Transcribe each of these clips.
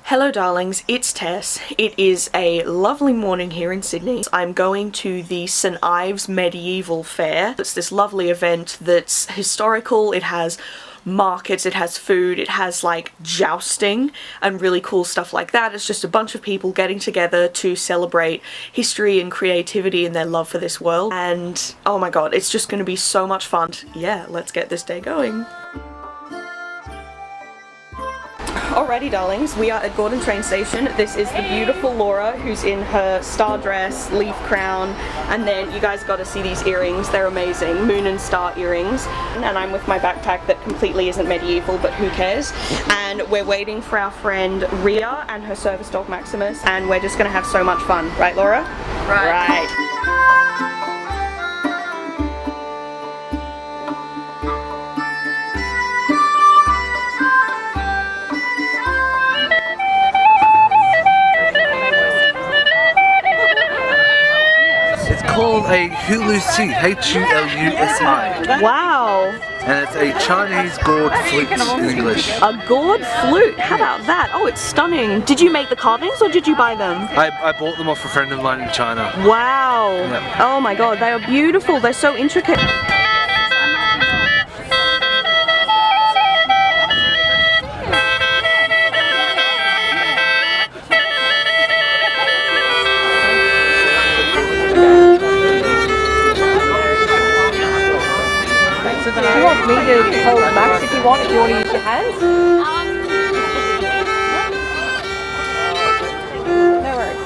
Hello darlings, it's Tess. It is a lovely morning here in Sydney. I'm going to the St Ives Medieval Faire. It's this lovely event that's historical. It has markets, it has food, it has like jousting and really cool stuff like that. It's just a bunch of people getting together to celebrate history and creativity and their love for this world. And oh my god, it's just going to be so much fun. Yeah, let's get this day going. Alrighty darlings, we are at Gordon train station. This is the beautiful Laura who's in her star dress, leaf crown, and then you guys got to see these earrings. They're amazing, moon and star earrings. And I'm with my backpack that completely isn't medieval, but who cares. And we're waiting for our friend Ria and her service dog Maximus, and we're just gonna have so much fun, right Laura? Right. Called a hulusi, H-U-L-U-S-I. Wow. And it's a Chinese gourd flute in English. A gourd flute? How about that? Oh, it's stunning. Did you make the carvings or did you buy them? I bought them off a friend of mine in China. Wow. Yep. Oh my god, they are beautiful. They're so intricate. Do you want me to hold Max if you want to use your hands? No worries.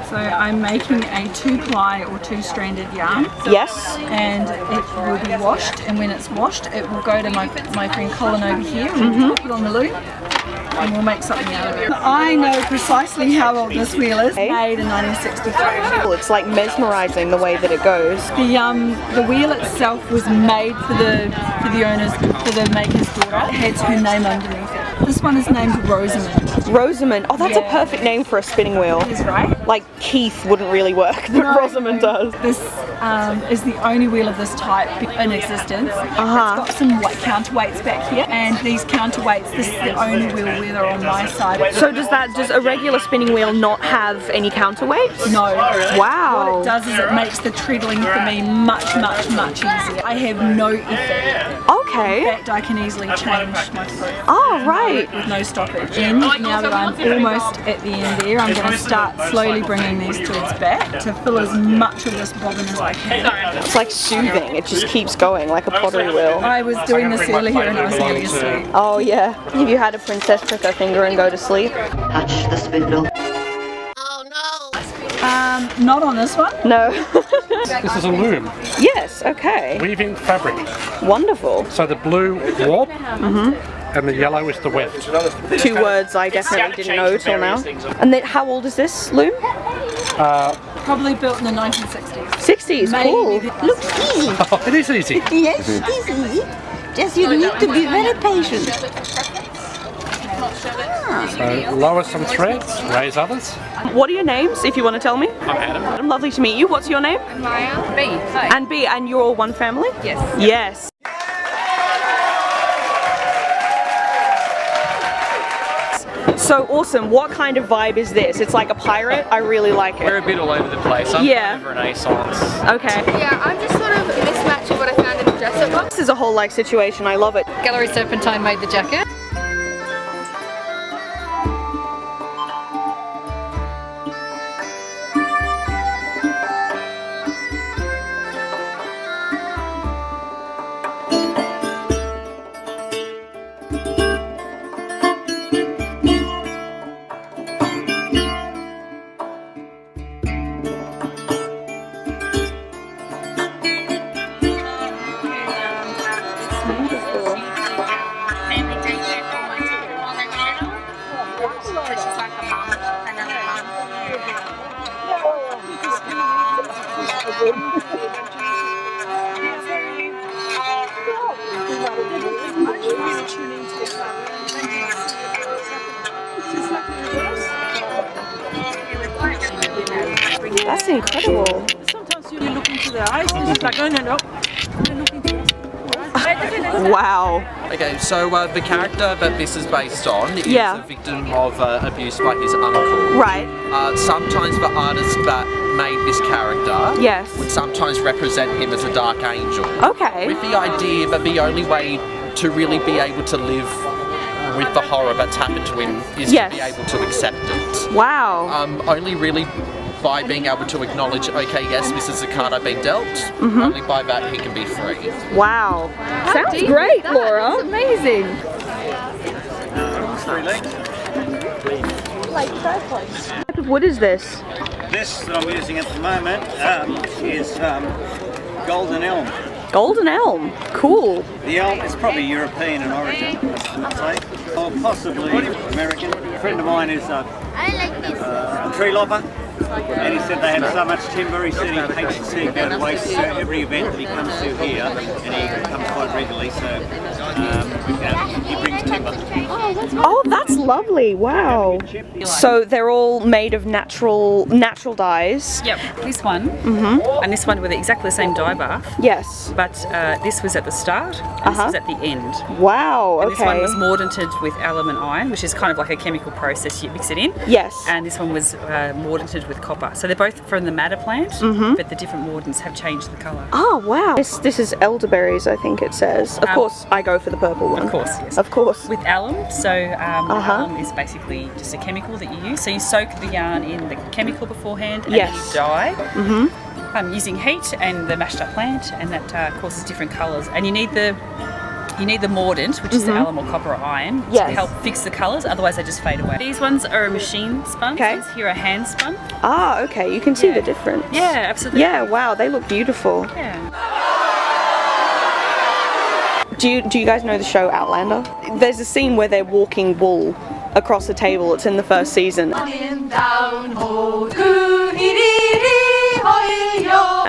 So I'm making a 2-ply or 2-stranded yarn. Yes. And it will be washed, and when it's washed it will go to my friend Colin over here and we'll put it on the loom and we'll make something out of it. I know precisely how old this wheel is. Made in 1963. It's like mesmerizing the way that it goes. The wheel itself was made for the maker's daughter. It has her name underneath it. This one is named Rosamond. Rosamond. Oh, that's a perfect name for a spinning wheel. Is right. Like Keith wouldn't really work, but No, Rosamond does. This is the only wheel of this type in existence. It's got some counterweights back here, and these counterweights, this is the only wheel where they're on my side. So does a regular spinning wheel not have any counterweights? No. Wow. What it does is it makes the treadling for me much easier. I have no effort. Okay. In fact, I can easily change my foot. Oh, right. With no stoppage. And now that I'm almost at the end there, I'm going to start slowly bringing these threads back to fill as much of this bobbin as I can. It's like soothing. It just keeps going like a pottery wheel. I was doing this earlier and I was nearly asleep. Oh yeah. Have you had a princess prick her finger and go to sleep? Touch the spindle. Not on this one. No. This is a loom. Yes, okay. Weaving fabric. Wonderful. So the blue warp and the yellow is the weft. 2 words I definitely didn't know till now. And then how old is this loom? Probably built in the 1960s. 60s, Maybe. cool. Looks easy. It is easy. Yes, it is easy. Just you need to be very patient. So lower some threads, raise others. What are your names, if you want to tell me? I'm Adam. Lovely to meet you. What's your name? Maya. B. Hi. And B, and you're all one family? Yes. Yes. So awesome. What kind of vibe is this? It's like a pirate. I really like We're it. a bit all over the place. I'm kind of Renaissance. Okay. Yeah, I'm just sort of mismatching what I found in the dresser box. This is a whole like situation. I love it. Gallery Serpentine made the jacket. That's incredible. Sometimes you look into their eyes and it's like, oh no. Wow. Okay, so the character that this is based on is Yeah. a victim of abuse by his uncle. Right. Sometimes the artist that made this character Yes. would sometimes represent him as a dark angel. Okay. With the idea that the only way to really be able to live with the horror that's happened to him is Yes. to be able to accept it. Wow. Only really by being able to acknowledge, okay, yes, this is the card I've been dealt, only by that he can be free. Wow. Sounds great, Laura. That's amazing. What type of wood is this? This that I'm using at the moment is golden elm. Golden elm. Cool. The elm is probably European in origin, I would say, or possibly American. A friend of mine is a tree lopper, and he said they have so much timber. He said he hates to see it go to waste, so every event that he comes to here, and he comes quite regularly, so he brings timber. Oh, that's lovely. Wow. So they're all made of natural dyes. Yep, this one and this one were exactly the same dye bath, Yes. but this was at the start and this was at the end. Wow. And this one Okay. was mordanted with alum and iron, which is kind of like a chemical process you mix it in. Yes. And this one was mordanted with copper. So they're both from the madder plant, but the different mordants have changed the colour. Oh wow. This is elderberries, I think it says. Of course, I go for the purple one. Of course, yes. Of course. With alum, so alum is basically just a chemical that you use. So you soak the yarn in the chemical beforehand and then you Yes. dye. Using heat and the mashed up plant, and that causes different colours. And you need the mordant, which is the alum or copper or iron, Yes. to help fix the colours, otherwise they just fade away. These ones are a machine spun, Okay. these here are hand spun. Ah, okay. You can see the difference. Yeah, absolutely. Yeah. Wow. They look beautiful. Yeah. Do you guys know the show Outlander? There's a scene where they're walking wool across the table. It's in the first season.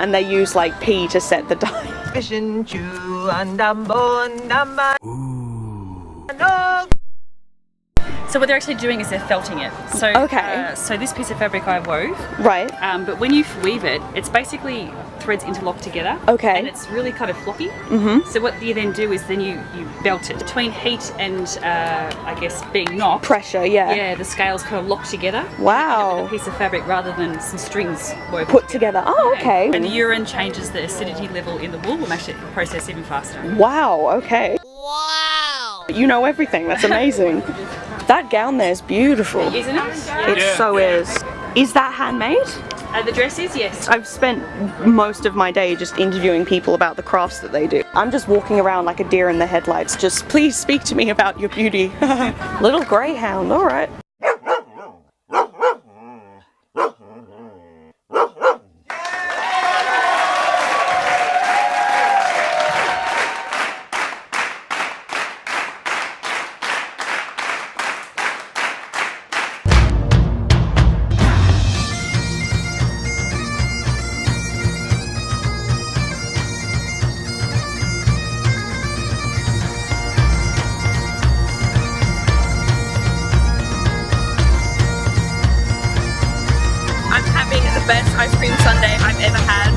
And they use like pea to set the dye. So what they're actually doing is they're felting it. So Okay. so this piece of fabric I wove, Right. but when you weave it, it's basically threads interlocked together. Okay. And it's really kind of floppy. So what you then do is then you belt it. Between heat and I guess being knocked, Pressure. Yeah. yeah, the scales kind of lock together. Wow. A piece of fabric rather than some strings woven Put together. Oh, okay. And the urine changes the acidity level in the wool, will make it process even faster. Wow. Okay. Wow. You know everything. That's amazing. That gown there is beautiful. Isn't it? It so is. Is that handmade? The dress is, yes. I've spent most of my day just interviewing people about the crafts that they do. I'm just walking around like a deer in the headlights. Just please speak to me about your beauty. Little greyhound. All right. I'm having the best ice cream sundae I've ever had.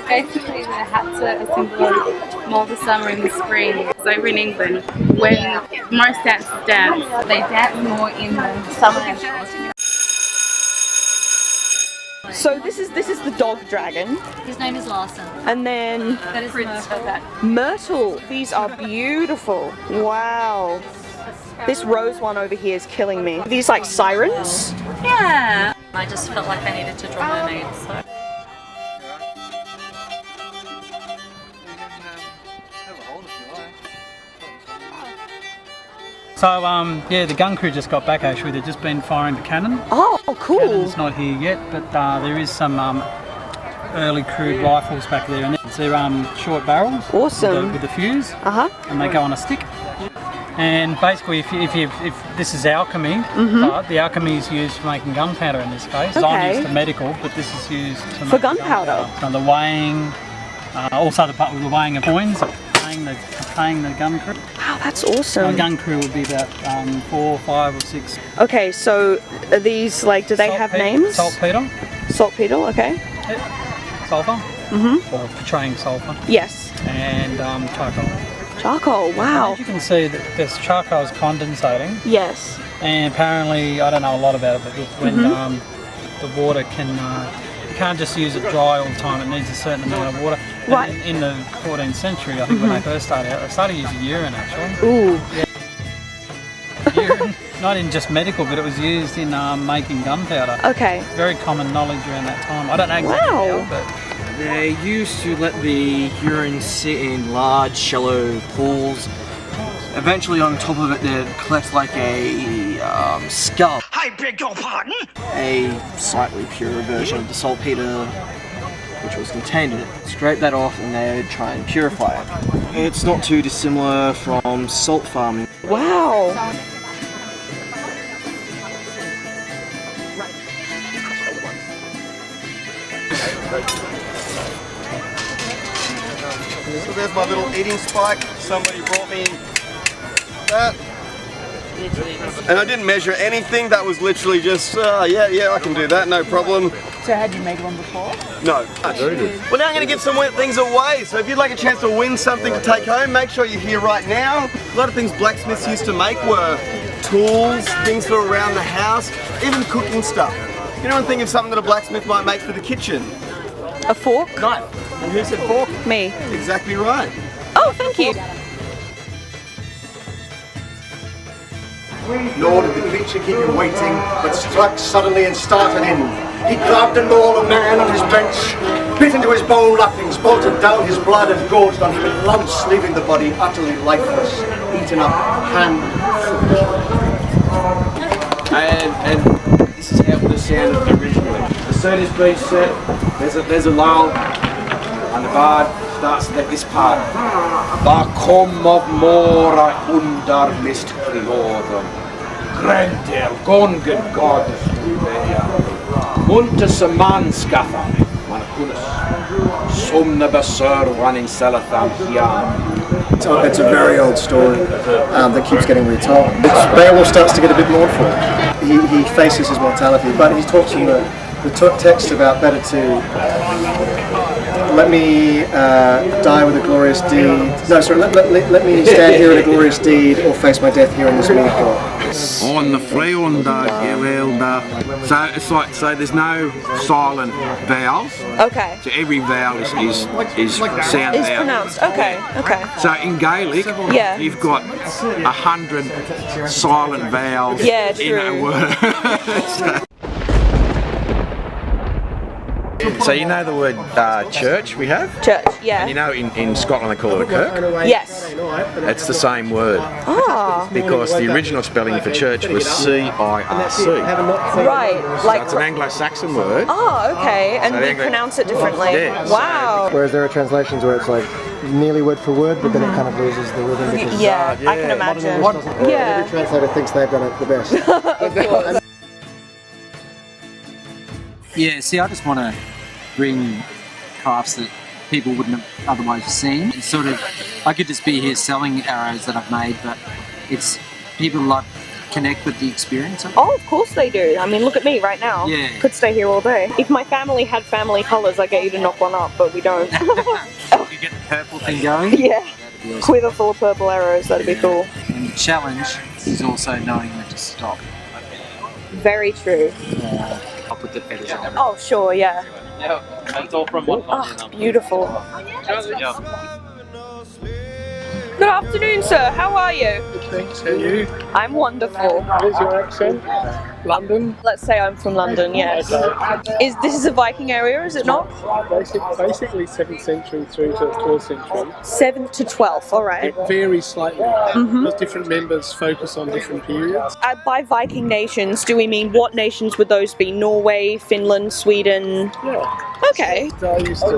basically the hats are a symbol of more the summer and the spring. So over in England, when most dancers dance, they dance more in the summer. So this is the dog dragon. His name is Larson. And then That is Myrtle. Myrtle. These are beautiful. Wow. This rose one over here is killing me. These like sirens? Yeah. I just felt like I needed to draw mermaids. So. So yeah, the gun crew just got back actually. They've just been firing the cannon. Oh, cool. Cannon's not here yet, but there is some early crude rifles back there, and they're short barrels. Awesome. With a fuse. And they go on a stick. And basically, if this is alchemy, but the alchemy is used for making gunpowder in this case. Okay. I'm used to medical, but this is used to for make gunpowder. So the weighing, also the weighing of coins, paying the gun crew. Wow, that's awesome. Our gun crew would be about 4, 5 or 6. Okay, so are these like, do they have names? Saltpeter. Saltpeter, okay. Sulphur. Or portraying sulphur. Yes. And charcoal. Charcoal, wow. As you can see, that this charcoal is condensating. Yes. And apparently, I don't know a lot about it, but when the water can, you can't just use it dry all the time. It needs a certain amount of water. Right. And in the 14th century, I think when they first started out, they started using urine actually. Ooh. Yeah. Urine, not in just medical, but it was used in making gunpowder. Okay. Very common knowledge around that time. I don't know exactly how, but. They used to let the urine sit in large, shallow pools. Eventually, on top of it, they'd collect like a scum. I beg your pardon? A slightly purer version of the saltpeter, which was contained in it. Scrape that off, and they'd try and purify it. It's not too dissimilar from salt farming. Wow. So there's my little eating spike. Somebody brought me that. And I didn't measure anything. That was literally just, yeah, I can do that, no problem. So had you made one before? No. Very good. Well, now I'm going to give some things away. So if you'd like a chance to win something to take home, make sure you're here right now. A lot of things blacksmiths used to make were tools, things for around the house, even cooking stuff. You know, think of something that a blacksmith might make for the kitchen. A fork? Knife. And who said fork? Me. Exactly right. Oh, thank you. Nor did the creature keep him waiting, but struck suddenly and started in. He grabbed and mauled a man on his bench, bit into his bone lappings, bolted down his blood and gorged on him in lumps, leaving the body utterly lifeless, eaten up hand and this is how the sound originally. As soon as beach set, there's a lull, and the bard starts to this part. Da kom of mora under mist priodum, grendel gongen goddess uveia, munter sem man skaffa, manacunus, sumna basur running selatham hian. It's a very old story that keeps getting retold. Beowulf starts to get a bit mournful. He faces his mortality, but he talks in the text about better to let me die with a glorious deed. No, sorry, let me stand here in a glorious deed or face my death here in this meaningful. On the freeunda, so it's like, so there's no silent vowels. Okay. So every vowel is sound Is out. pronounced. Okay. Okay. So in Gaelic, Yeah. you've got 100 silent vowels in a word. So you know the word church we have? Church, yeah. And you know in Scotland they call it a kirk? Yes. It's the same word. Ah. Because the original spelling for church was C-I-R-C. Right. Like. So it's an Anglo-Saxon word. Oh, okay. And So we the Anglo- pronounce it differently. Yeah, Wow. Whereas there are translations where it's like nearly word for word, but then it kind of loses the rhythm. Because Yeah, I can imagine. Yeah. Every translator thinks they've done it the best. Of course. Yeah, see, I just want to bring crafts that people wouldn't have otherwise seen. It's sort of, I could just be here selling arrows that I've made, but it's people like connect with the experience of it. Oh, of course they do. I mean, look at me right now. Yeah. Could stay here all day. If my family had family colours, I'd get you to knock one up, but we don't. You get the purple thing going. Yeah. Quiver full of purple arrows, that'd be cool. And the challenge is also knowing when to stop. Very true. I'll put the feathers on. Oh, sure, yeah. Yeah, that's all from one Oh, beautiful. Yeah. Good afternoon, sir. How are you? Good, thanks. How are you? I'm wonderful. Where's your accent? London? Let's say I'm from London, yes. Okay. This is a Viking area, is it not? Basically 7th century through to 12th century. 7th to 12th, alright. It varies slightly because different members focus on different periods. By Viking nations, do we mean what nations would those be? Norway, Finland, Sweden? Yeah. Okay. So I used to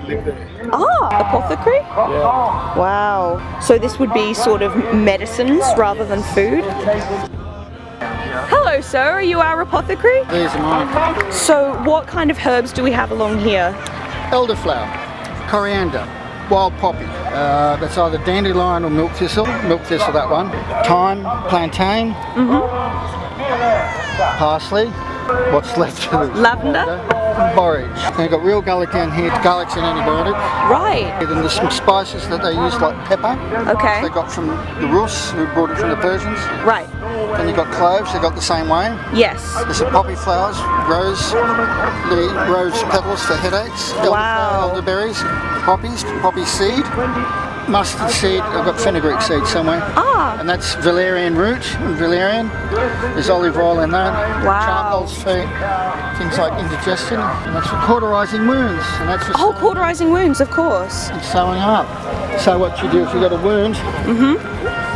live there. Ah, apothecary? Yeah. Wow. So this would be sort of medicines rather than food? Hello, sir. Are you our apothecary? These are mine. So what kind of herbs do we have along here? Elderflower, coriander, wild poppy. That's either dandelion or milk thistle. Milk thistle, that one. Thyme, plantain, parsley. What's left of it? Lavender? Borage. And you've got real garlic down here. Garlic's an antibiotic. Right. And then there's some spices that they use like pepper. Okay. They got from the Rus, who brought it from the Persians. Right. Then you've got cloves, they got the same way. Yes. There's some poppy flowers, rose petals for headaches. Wow. Elderberries, poppies, poppy seed. Mustard seed, I've got fenugreek seed somewhere. Ah. And that's valerian root, valerian. There's olive oil in that. Wow. Charcoal's for things like indigestion. And that's for cauterizing wounds. And that's for cauterizing wounds, of course. and sewing up. So what you do if you've got a wound,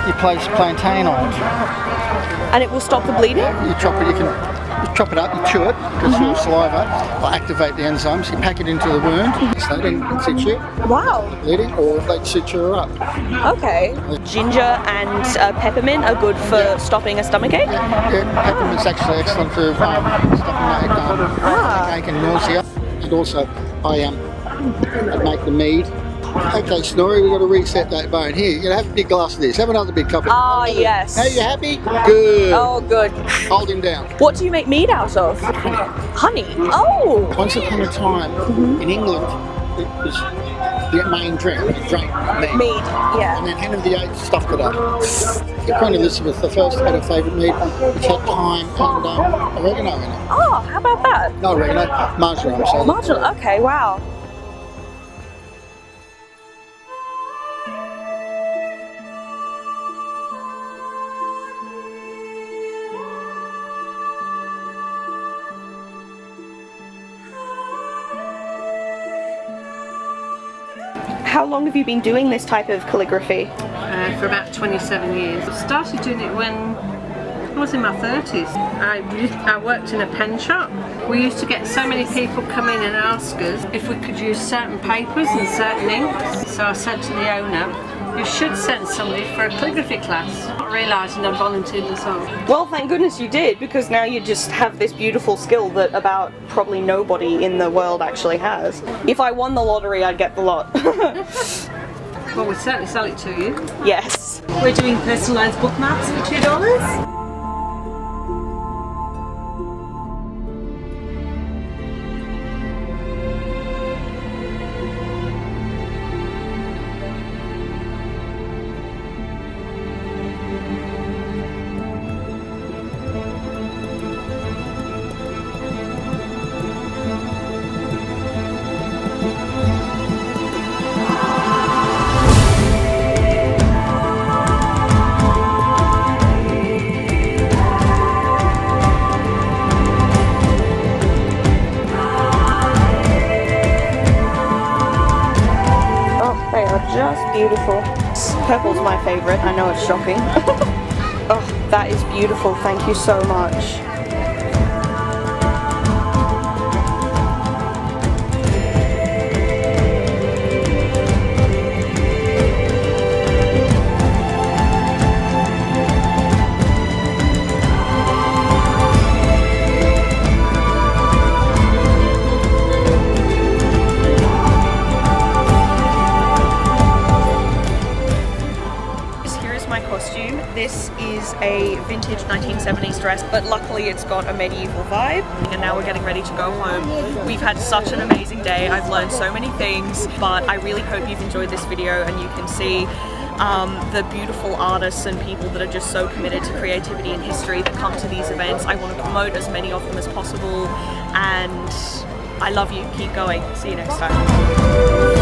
you place plantain on it. And it will stop the bleeding? You chop it, you chop it up, you chew it, because your saliva will activate the enzymes. You pack it into the wound, so they don't situ. Wow. Bleeding, or they suture up. Okay. Ginger and peppermint are good for stopping a stomachache? Yeah, peppermint's actually excellent for stopping stomachache and nausea. And also, I make the mead. Okay, Snorri, we've got to reset that bone. Here, you're going to have a big glass of this. Have another big cup of Ah, yes. Are you happy? Good. Oh, good. Hold him down. What do you make mead out of? Honey. Oh. Once upon a time, in England, it was the main drink. You drank mead. Mead, yeah. And then Henry VIII stuffed it up. Queen Elizabeth I had a favourite mead, which had thyme and oregano in it. Oh, how about that? No oregano, marjoram. So Marjoram, okay, wow. How long have you been doing this type of calligraphy? For about 27 years. I started doing it when I was in my 30s. I worked in a pen shop. We used to get so many people come in and ask us if we could use certain papers and certain inks. So I said to the owner, you should send somebody for a calligraphy class. Not realising I volunteered myself. Well, thank goodness you did, because now you just have this beautiful skill that about probably nobody in the world actually has. If I won the lottery, I'd get the lot. Well, we'd certainly sell it to you. Yes. We're doing personalised bookmarks for $2. Just beautiful. Purple's my favourite, I know it's shocking. Oh, that is beautiful, thank you so much. This is a vintage 1970s dress, but luckily it's got a medieval vibe. And now we're getting ready to go home. We've had such an amazing day. I've learned so many things, but I really hope you've enjoyed this video and you can see the beautiful artists and people that are just so committed to creativity and history that come to these events. I want to promote as many of them as possible, and I love you. Keep going. See you next time.